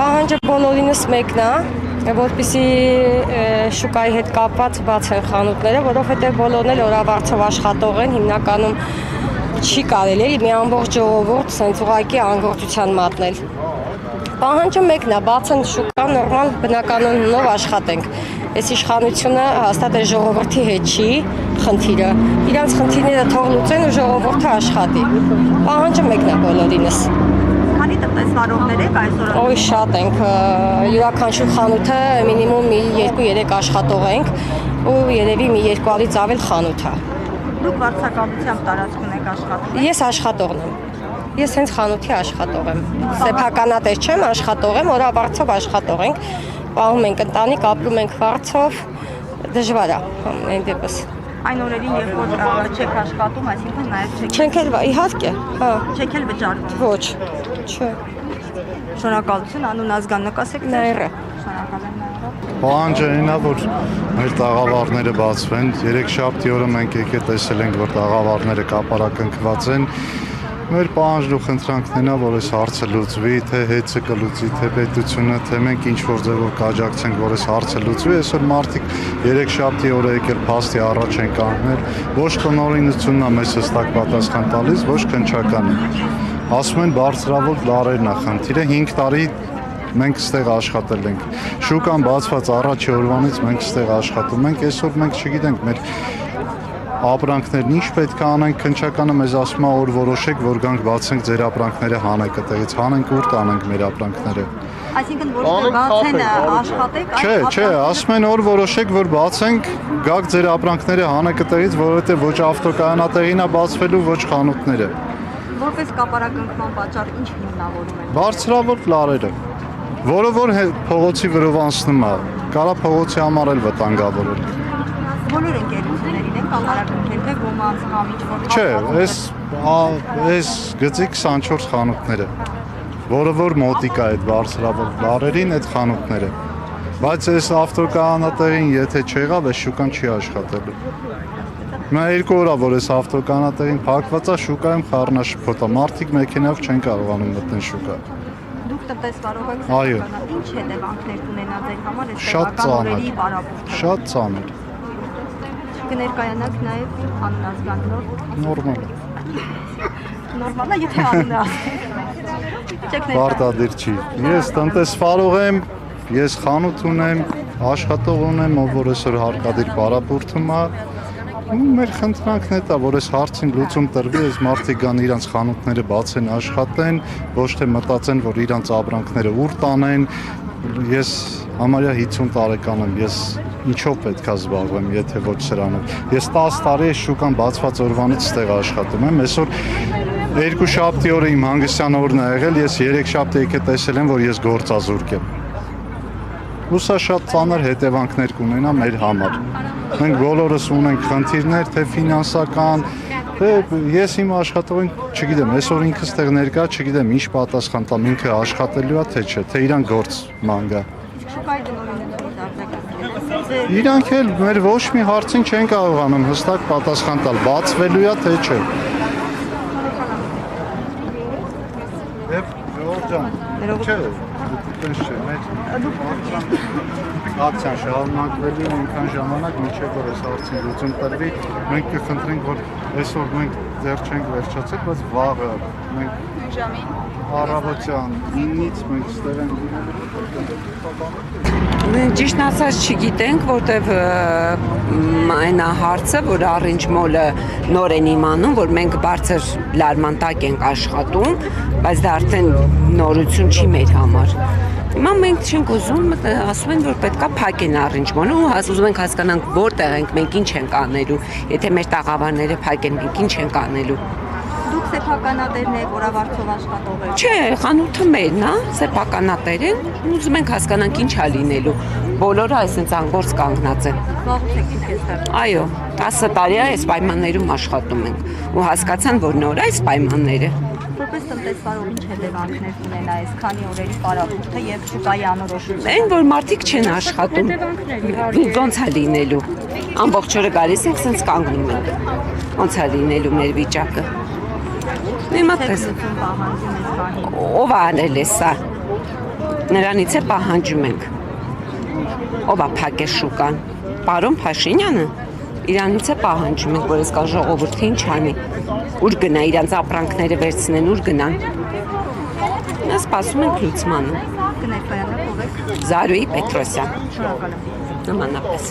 Պահանջը բոլորինս մեկն է, որպեսզի շուկայի հետ կապված բացեն խանութները, որովհետև բոլորն էլ օրավարձով աշխատող են, հիմնականում չի կարելի մի ամբողջ ժողովուրդ սենց ուղղակի անգործության մատնել։ Պահանջը մեկն է, բացեն շուկան, նորմալ բնականոնով աշխատենք։ Այս իշխանությունը հաստատ է ժողովրդի հետ չի խնդիրը։ Իրանց խնդիրները թող լուծեն ու ժողովուրդը աշխատի։ Պահանջը մեկն է բոլորինս։ Քանի տնտեսվարողներ եք այսօր։ Ոյ շատ ենք, յուրաքանչյուր խանութը մինիմում 2-3 աշխատող ենք ու երևի մի 200-ից ավել խանութ է։ Դուք վարձակալությամբ տարածքում եք աշխատում։ Ես աշխատողն եմ։ Ես հենց խանութի աշխատող եմ։ Սեփականատեր չեմ, աշխատող եմ, օրավարձով աշխատող ենք։ Պահում ենք ընտանիք, ապրում ենք վարձով, դժվար է այն դեպս։ Այն օրերին, երբ որ չեք աշխատում, այսինքն նաև չենք էլ իհարկե, հա։ Չեք էլ վճարվում։ Ոչ, չէ։ Շնորհակալություն, անուն ազգաննակ ասեք։ Նաիրը։ Շնորհակալ եմ Նաիրը։ Պահանջը այնա, որ մեր տաղավարները բացվեն։ Երեքշաբթի օրը մենք եկել տեսել ենք, որ տաղավարները կապարակնքված են։ Մեր պահանջն ու խնդրանքն է, որ այս հարցը լուծվի, թե հեծը կլուծի, թե պետությունը, թե մենք ինչ-որ ձևով կաջակցենք, որ այս հարցը լուծվի։ Այսօր մարդիկ երեքշաբթի օրը եկել փաստի առաջ են կանգնել, ոչ տնօրինությունն է մեզ հստակ պատասխան տալիս, ոչ քննչականը։ Ասում են բարձրավոր լարերն է խնդիրը, 5 տարի մենք ստեղ աշխատել ենք։ Շուկան բացված առաջի օրվանից մենք ստեղ աշխատում ենք, այսօր մենք չգիտենք մեր ապրանքներն ինչ պետք է անենք, քննչականը մեզ ասում է որ որոշեք, որ գանք բացենք ձեր ապրանքները հանեք այդտեղից, հանենք ուր տանենք մեր ապրանքները։ Այսինքն որոշեք բացեն աշխատեք, Չէ, ասում են որ որոշեք, որ բացենք, գաք ձեր ապրանքները հանեք այդտեղից, որովհետև ոչ ավտոկայանատեղին է բացվելու, ոչ խանութները։ Որպես կապարակնքման պատճառ ինչ հիմնավորում են։ Բարձրավոր լարերը, որը որ փողոցի վրով անցնում է, կարա փողոցի համար էլ վտանգավոր է։ Բոլոր ընկերություններին են կապարակնքել, թե ոմանց կամ ինչ-որ։ Չէ, այս գծի 24 խանութները, որը որ մոտիկա այդ բարձրավոր լարերին այդ խանութները։ Բայց այս ավտոկայանատեղին եթե չեղավ, այս շուկան չի աշխատելու։ Հիմա 2 օր է, որ այս ավտոկայանատեղին փակված է, շուկայում խառնաշփոթ է, մարդիկ մեքենայով չեն կարողանում մտնել շուկա։ Դուք տնտեսվարող եք, Այո։ ինչ հետևանքներ կունենա ձեր համար այս Շատ տեղական ծանր։ օրերի պարապմունքը։ Շատ ծանր։ Կներկայանաք նաև անուն ազգաննոր։ Նորմալ է։ Նորմալ է, եթե անունը ասեք։ Պարտադիր չի։ Ես տնտեսվարող եմ, ես խանութ ունեմ, աշխատող ունեմ, ով որ այսօր հարկադիր պարապուրդում է։ Մեր խնդրանքն է դա, որ այս հարցին լուծում տրվի, այս մարդիկ գան իրանց խանութները բացեն, աշխատեն, ոչ թե մտածեն, որ իրանց ապրանքները ուր տանեն։ Ես համարյա 50 տարեկան եմ, ես ինչով պետք է զբաղվեմ, եթե ոչ սրանով։ Ես 10 տարի է շուկան բացված օրվանից ստեղ աշխատում եմ, այսօր 2 շաբթի օրը իմ հանգստյան օրն է եղել, ես 3 շաբթի եկել տեսել եմ, որ ես գործազուրկ եմ։ Ու սա շատ ծանր հետևանքներ կունենա մեր համար։ Մենք բոլորս ունենք խնդիրներ, թե ֆինանսական, թե ես իմ աշխատողին չգիտեմ, այսօր ինքս տեղ ներկա, չգիտեմ ինչ պատասխան տամ, ինքը աշխատելու է թե չէ, թե իրան գործ մանգա։ Շուկայի տնօրինությունից արձագանքել։ Իրանք էլ մեր ոչ մի հարցին չեն կարողանում հստակ պատասխան տալ, բացվելու է թե չէ։ Եվ Ժողովուրդ ջան, չէ, այդպես չէ, մեր ակցիան շարունակվելու է այնքան ժամանակ, մինչև որ այս հարցին լուծում տրվի, մենք կխնդրենք, որ այսօր մենք դեռ չենք վերջացել, բայց վաղը մենք առավոտյան 9-ից մենք ստեղ ենք։ Ճիշտն ասած չգիտենք, որտեվ այն հարցը, որ Orange Mall-ը նոր են իմանում, որ մենք բարձր լարման տակ ենք աշխատում, բայց դա արդեն նորություն չի մեր համար։ Հիմա մենք չենք ուզում, ասում են, որ պետքա փակեն Orange Mall-ը ու ուզում ենք հասկանանք որտեղ ենք, մենք ինչ ենք անելու, եթե մեր տաղավարները փակեն, մենք ինչ ենք անելու։ Դուք սեփականատերն եք, օրավարձով աշխատող եք։ Չէ, խանութը մերն է, սեփականատեր են, ուզում ենք հասկանանք ինչ է լինելու։ Բոլորը այսպես անգործ կանգնած են։ Զբաղվում եք դուք այստեղ։ Այո, 10 տարի է այս պայմաններում աշխատում ենք ու հասկացան, որ նոր է այս պայմանները։ Որպես տնտեսվարող ինչ հետևանքներ կունենա այս քանի օրերի պարապմունքը եւ շուկայի անորոշությունը։ Այն որ մարդիկ չեն աշխատում։ Ոնց է լինելու։ Ամբողջ օրը գալիս ենք, սենց կանգնում ենք։ Ոնց է լինելու մեր վիճակը։ Ո՞վ արել է սա։ Նրանից է պահանջում ենք։ Ով է փակել շուկան։ Պարոն Փաշինյանը իրանից է պահանջում ենք, որ այսքան ժողովուրդը ինչ անի։ Ուր գնա իրանց ապրանքները վերցնեն, ուր գնան։ Նա սպասում ենք լուծմանը։ Կներկայանալ ով եք։ Զարուհի Պետրոսյան։ Շնորհակալ եմ։ Նմանապես։